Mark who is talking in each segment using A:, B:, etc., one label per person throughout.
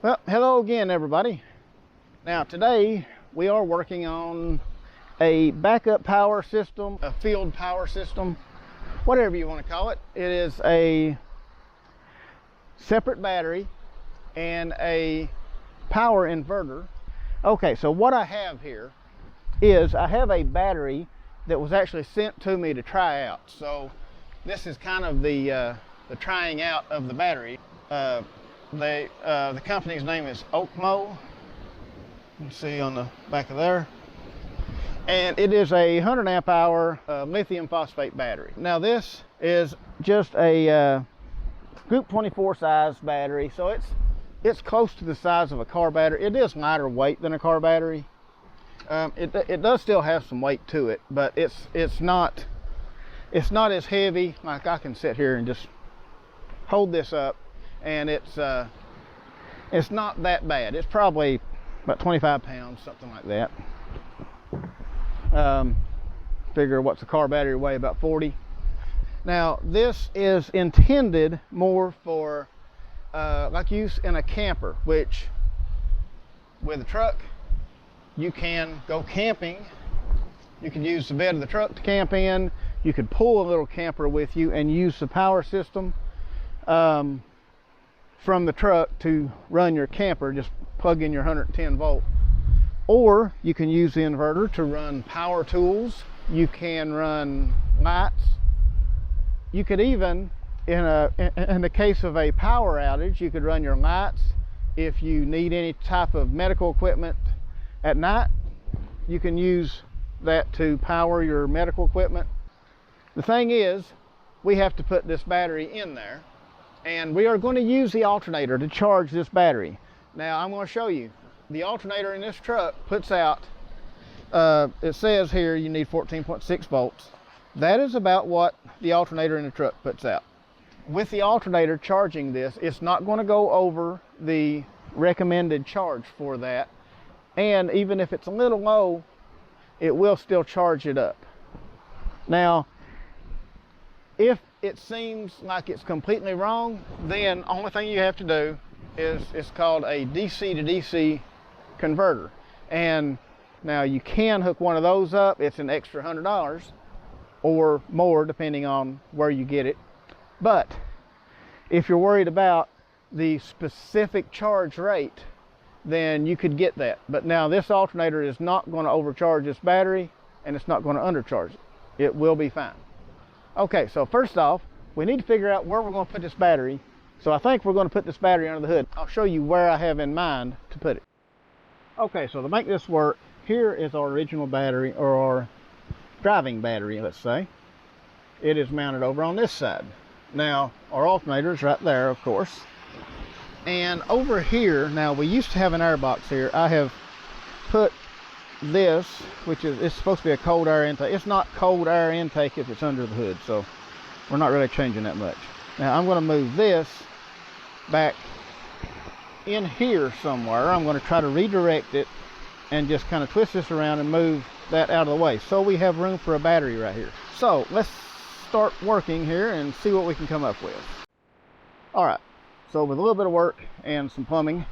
A: Well, hello again, everybody. Now, today we are working on a backup power system, a field power system, whatever you want to call it. It is a separate battery and a power inverter. Okay, so what I have here is I have a battery that was actually sent to me to try out. So this is kind of the trying out of the battery. The company's name is Okmo. You can see on the back of there. And it is a 100 amp hour lithium phosphate battery. Now this is just a Group 24 size battery, so it's close to the size of a car battery. It is lighter weight than a car battery. It does still have some weight to it, but it's not as heavy. Like I can sit here and just hold this up, and it's not that bad. It's probably about 25 pounds, something like that. Figure what's a car battery weigh, about 40. Now this is intended more for like use in a camper, which with a truck you can go camping. You can use the bed of the truck to camp in. You could pull a little camper with you and use the power system from the truck to run your camper. Just plug in your 110 volt. Or you can use the inverter to run power tools. You can run lights. You could even, in the case of a power outage, you could run your lights. If you need any type of medical equipment at night, you can use that to power your medical equipment. The thing is, we have to put this battery in there, and we are going to use the alternator to charge this battery. Now I'm going to show you. The alternator in this truck puts out, it says here you need 14.6 volts. That is about what the alternator in the truck puts out. With the alternator charging this, it's not going to go over the recommended charge for that. And even if it's a little low, it will still charge it up. Now, if it seems like it's completely wrong, then the only thing you have to do is, it's called a DC to DC converter. And now you can hook one of those up. It's an extra $100 or more depending on where you get it. But if you're worried about the specific charge rate, then you could get that. But now this alternator is not going to overcharge this battery, and it's not going to undercharge it. It will be fine. Okay, so first off, we need to figure out where we're going to put this battery. So I think we're going to put this battery under the hood. I'll show you where I have in mind to put it. Okay, so to make this work, here is our original battery, or our driving battery, let's say. It is mounted over on this side. Now, our alternator is right there, of course. And over here, now we used to have an air box here. I have put this, which is, it's supposed to be a cold air intake. It's not cold air intake if it's under the hood, so we're not really changing that much. Now I'm going to move this back in here somewhere. I'm going to try to redirect it and just kind of twist this around and move that out of the way, so we have room for a battery right here. So let's start working here and see what we can come up with. All right. So with a little bit of work and some plumbing,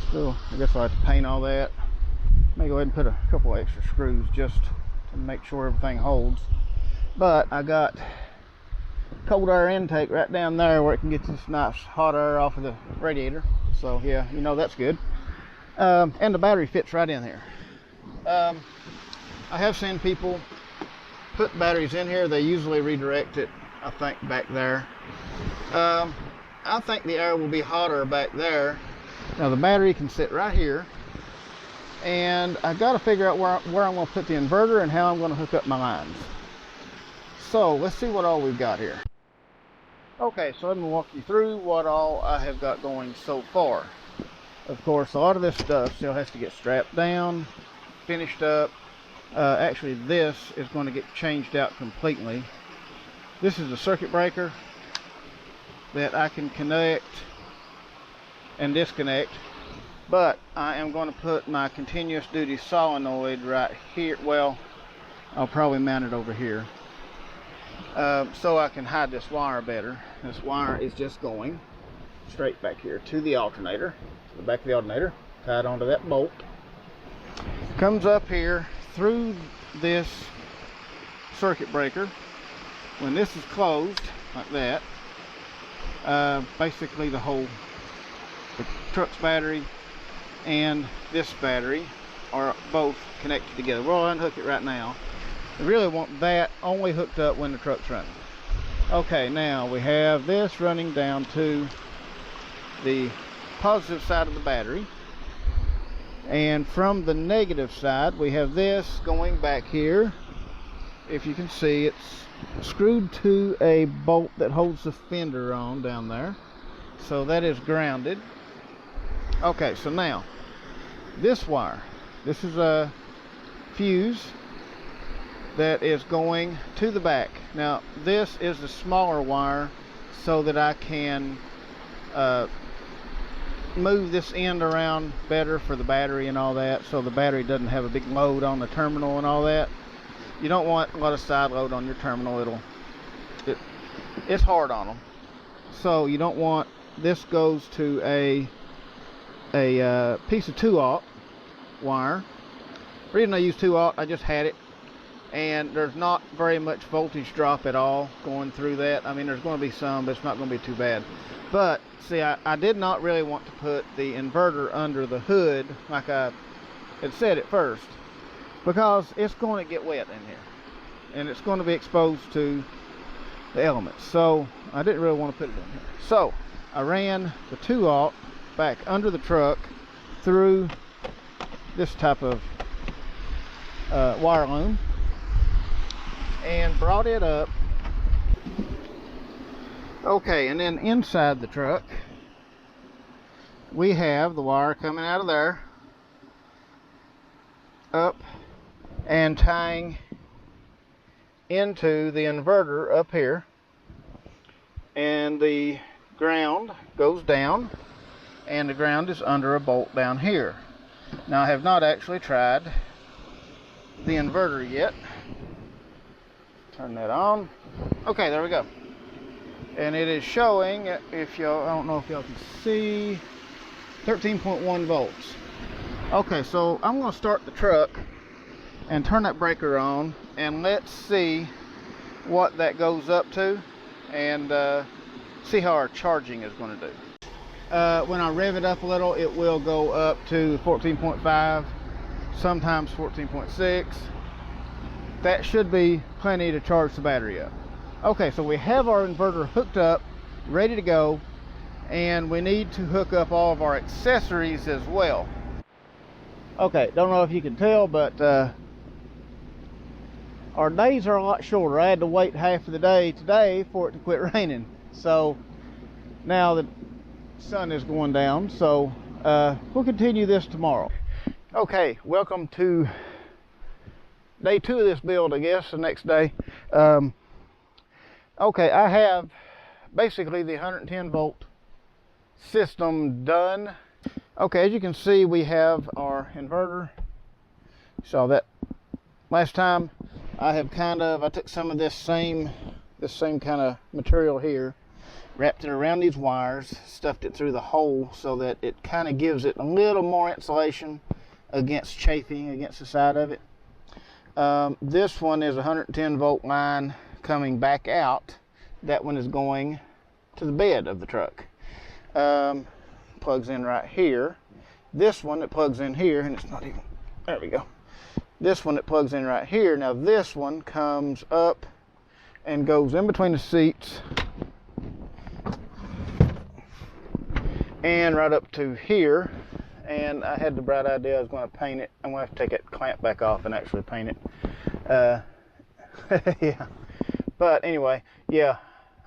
A: still, I guess I'll have to paint all that. May go ahead and put a couple extra screws just to make sure everything holds. But I got cold air intake right down there where it can get this nice hot air off of the radiator. So yeah, you know that's good. And the battery fits right in here. I have seen people put batteries in here. They usually redirect it, I think, back there. I think the air will be hotter back there. Now the battery can sit right here, and I've got to figure out where I'm going to put the inverter and how I'm going to hook up my lines. So let's see what all we've got here. Okay, so let me walk you through what all I have got going so far. Of course, a lot of this stuff still has to get strapped down, finished up. Actually, this is going to get changed out completely. This is a circuit breaker that I can connect and disconnect, but I am going to put my continuous duty solenoid right here. Well, I'll probably mount it over here so I can hide this wire better. This wire is just going straight back here to the alternator, the back of the alternator, tied onto that bolt. Comes up here through this circuit breaker. When this is closed like that, basically the truck's battery and this battery are both connected together. We'll unhook it right now. We really want that only hooked up when the truck's running. Okay, now we have this running down to the positive side of the battery, and from the negative side we have this going back here. If you can see, it's screwed to a bolt that holds the fender on down there, so that is grounded. Okay, so now this wire, this is a fuse that is going to the back. Now this is the smaller wire so that I can move this end around better for the battery and all that, so the battery doesn't have a big load on the terminal and all that. You don't want a lot of side load on your terminal. It's hard on them, so you don't want. This goes to a piece of 2/0 wire. The reason I use 2/0, I just had it, and there's not very much voltage drop at all going through that. I mean, there's going to be some, but it's not going to be too bad. But see, I did not really want to put the inverter under the hood like I had said at first, because it's going to get wet in here and it's going to be exposed to the elements. So I didn't really want to put it in here. So I ran the 2/0 back under the truck through this type of wire loom and brought it up. Okay, and then inside the truck we have the wire coming out of there up and tying into the inverter up here, and the ground goes down, and the ground is under a bolt down here. Now I have not actually tried the inverter yet. Turn that on. Okay, there we go. And it is showing, if y'all, I don't know if y'all can see, 13.1 volts. Okay, so I'm going to start the truck and turn that breaker on, and let's see what that goes up to, and see how our charging is going to do. When I rev it up a little, it will go up to 14.5, sometimes 14.6. That should be plenty to charge the battery up. Okay, so we have our inverter hooked up, ready to go, and we need to hook up all of our accessories as well. Okay, don't know if you can tell, but our days are a lot shorter. I had to wait half of the day today for it to quit raining. So now the sun is going down, so we'll continue this tomorrow. Okay, welcome to day 2 of this build, I guess, the next day. Okay, I have basically the 110 volt system done. Okay, as you can see, we have our inverter. Saw that last time. I took some of this same kind of material here, wrapped it around these wires, stuffed it through the hole so that it kind of gives it a little more insulation against chafing against the side of it. This one is a 110 volt line coming back out. That one is going to the bed of the truck. Plugs in right here. This one that plugs in here, and it's not even, there we go. This one that plugs in right here. Now this one comes up and goes in between the seats and right up to here. And I had the bright idea I was going to paint it. I'm going to have to take that clamp back off and actually paint it. Yeah. But anyway, yeah,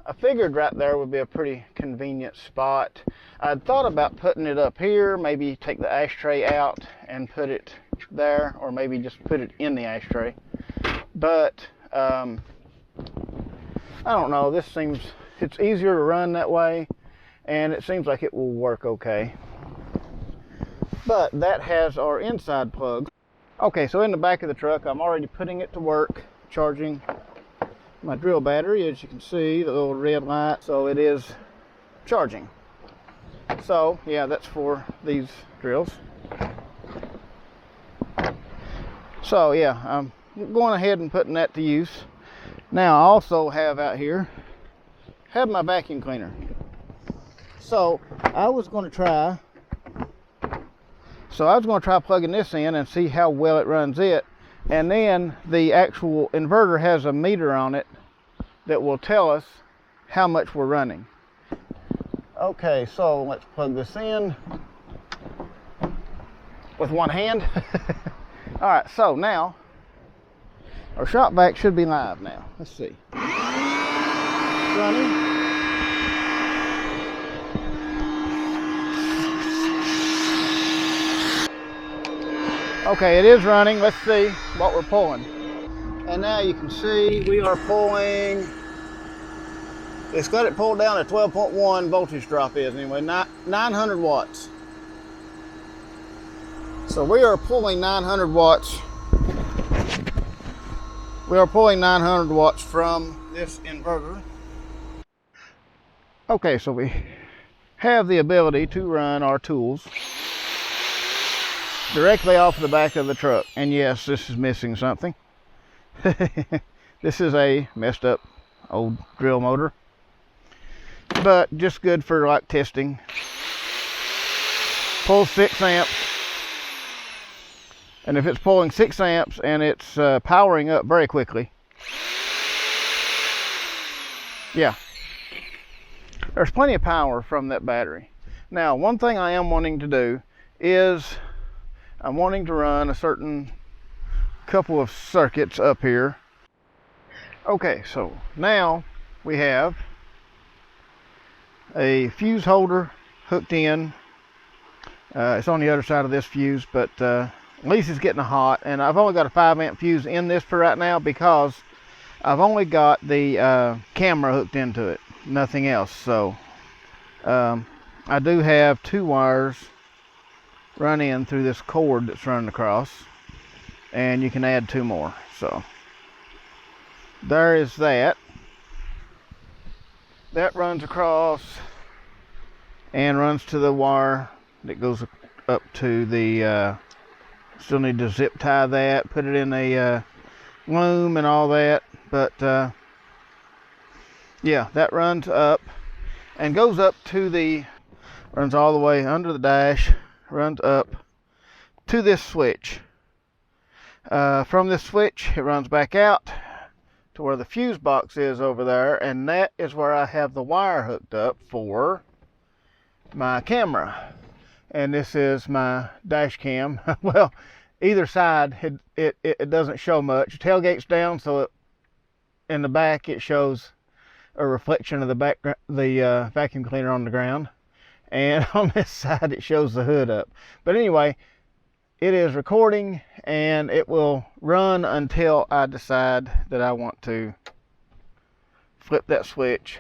A: I figured right there would be a pretty convenient spot. I'd thought about putting it up here, maybe take the ashtray out and put it there, or maybe just put it in the ashtray. But I don't know, it's easier to run that way, and it seems like it will work okay. But that has our inside plug. Okay, so in the back of the truck, I'm already putting it to work, charging my drill battery. As you can see, the little red light, so it is charging. So yeah, that's for these drills. So yeah, I'm going ahead and putting that to use. Now I also have out here, my vacuum cleaner. So I was going to try plugging this in and see how well it runs it. And then the actual inverter has a meter on it that will tell us how much we're running. Okay, so let's plug this in with one hand. All right, so now our shop vac should be live now. Let's see. Running. Okay, it is running. Let's see what we're pulling. And now you can see we are pulling, it's got it pulled down to 12.1 voltage drop is anyway, 900 watts. So we are pulling 900 watts. We are pulling 900 watts from this inverter. Okay, so we have the ability to run our tools directly off the back of the truck. And yes, this is missing something. This is a messed up old drill motor, but just good for like testing. Pulls 6 amps, and if it's pulling 6 amps and it's powering up very quickly, yeah, there's plenty of power from that battery. Now, one thing I am wanting to do is I'm wanting to run a certain couple of circuits up here. Okay, so now we have a fuse holder hooked in. It's on the other side of this fuse, but at least it's getting hot. And I've only got a 5 amp fuse in this for right now because I've only got the camera hooked into it, nothing else. So I do have 2 wires run in through this cord that's running across, and you can add 2 more. So there is that. That runs across and runs to the wire that goes up to the still need to zip tie that, put it in a loom and all that, but yeah, that runs up and goes up to the, runs all the way under the dash, runs up to this switch. From this switch, it runs back out to where the fuse box is over there, and that is where I have the wire hooked up for my camera. And this is my dash cam. Well, either side it doesn't show much. Tailgate's down, so in the back it shows a reflection of the vacuum cleaner on the ground, and on this side it shows the hood up. But anyway, it is recording, and it will run until I decide that I want to flip that switch.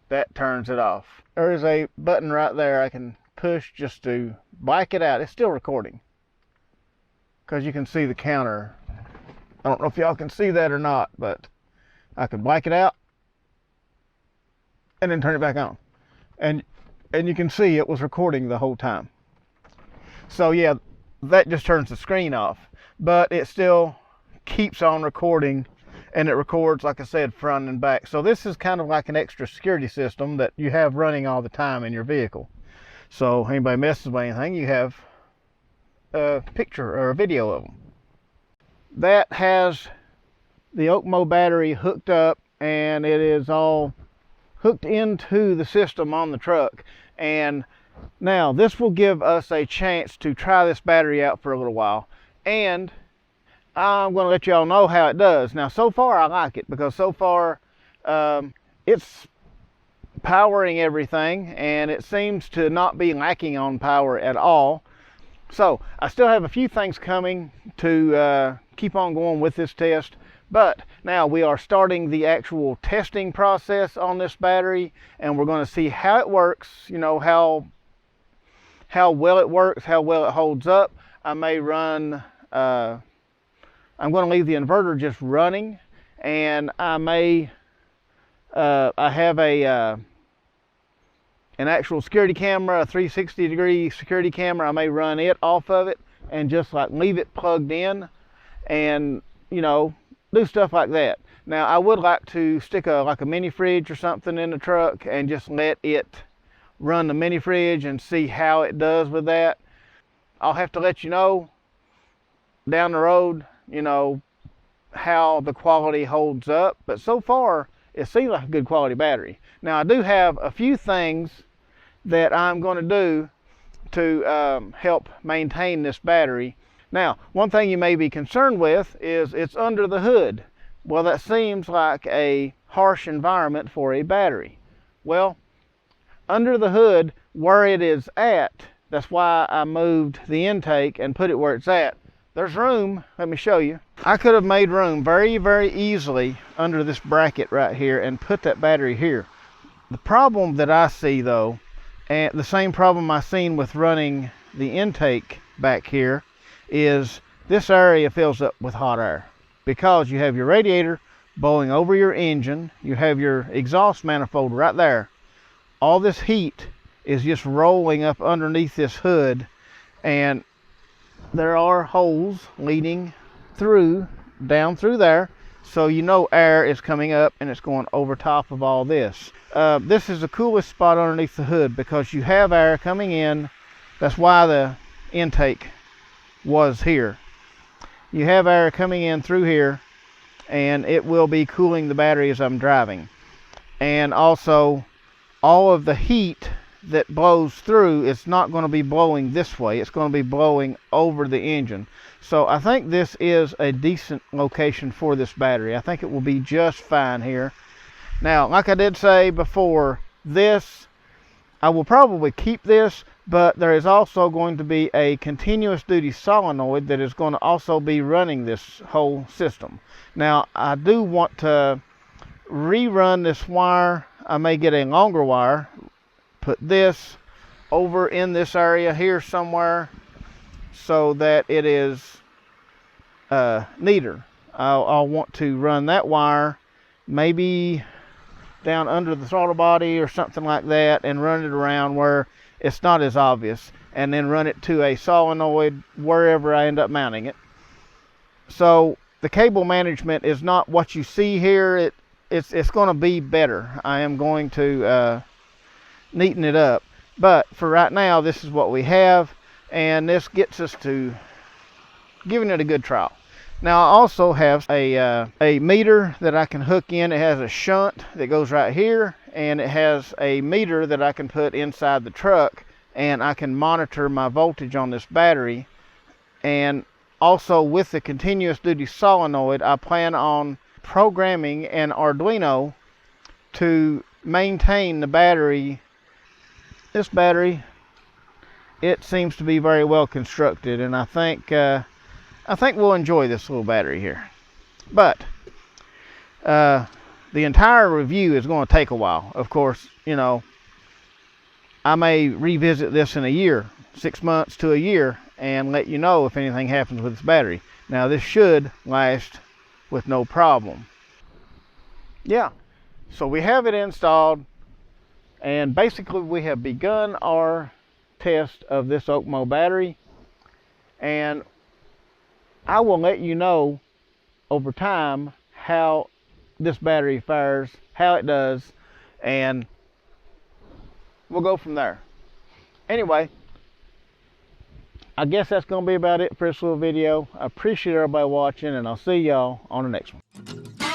A: That turns it off. There is a button right there I can push just to black it out. It's still recording because you can see the counter. I don't know if y'all can see that or not, but I can black it out and then turn it back on, and you can see it was recording the whole time. So yeah, that just turns the screen off, but it still keeps on recording, and it records, like I said, front and back. So this is kind of like an extra security system that you have running all the time in your vehicle. So anybody messes with anything, you have a picture or a video of them. That has the Okmo battery hooked up, and it is all hooked into the system on the truck. And now this will give us a chance to try this battery out for a little while, and I'm going to let y'all know how it does. Now, so far I like it, because so far it's powering everything, and it seems to not be lacking on power at all. So I still have a few things coming to keep on going with this test, but now we are starting the actual testing process on this battery, and we're going to see how it works, you know, how well it works, how well it holds up. I may run, I'm going to leave the inverter just running, and I may, I have a an actual security camera, a 360-degree security camera, I may run it off of it and just like leave it plugged in and, you know, do stuff like that. Now, I would like to stick like a mini fridge or something in the truck and just let it run the mini fridge and see how it does with that. I'll have to let you know down the road, you know, how the quality holds up. But so far, it seems like a good quality battery. Now, I do have a few things that I'm going to do to help maintain this battery. Now, one thing you may be concerned with is it's under the hood. Well, that seems like a harsh environment for a battery. Well, under the hood, where it is at, that's why I moved the intake and put it where it's at. There's room, let me show you. I could have made room very, very easily under this bracket right here and put that battery here. The problem that I see though, and the same problem I've seen with running the intake back here, is this area fills up with hot air because you have your radiator blowing over your engine, you have your exhaust manifold right there. All this heat is just rolling up underneath this hood, and there are holes leading through, down through there, so you know air is coming up and it's going over top of all this. This is the coolest spot underneath the hood because you have air coming in. That's why the intake was here. You have air coming in through here, and it will be cooling the battery as I'm driving. And also, all of the heat that blows through, it's not going to be blowing this way. It's going to be blowing over the engine. So I think this is a decent location for this battery. I think it will be just fine here. Now, like I did say before, this, I will probably keep this, but there is also going to be a continuous duty solenoid that is going to also be running this whole system. Now, I do want to rerun this wire. I may get a longer wire, put this over in this area here somewhere so that it is neater. I'll want to run that wire maybe down under the throttle body or something like that and run it around where it's not as obvious, and then run it to a solenoid wherever I end up mounting it. So the cable management is not what you see here. It's going to be better. I am going to neaten it up, but for right now this is what we have, and this gets us to giving it a good trial. Now, I also have a meter that I can hook in. It has a shunt that goes right here, and it has a meter that I can put inside the truck, and I can monitor my voltage on this battery. And also with the continuous duty solenoid, I plan on programming an Arduino to maintain the battery. This battery, it seems to be very well constructed, and I think we'll enjoy this little battery here. But the entire review is going to take a while. Of course, you know, I may revisit this in a year, 6 months to a year, and let you know if anything happens with this battery. Now, this should last with no problem. Yeah, so we have it installed, and basically we have begun our test of this Okmo battery, and I will let you know over time how this battery fares, how it does, and we'll go from there. Anyway, I guess that's going to be about it for this little video. I appreciate everybody watching, and I'll see y'all on the next one.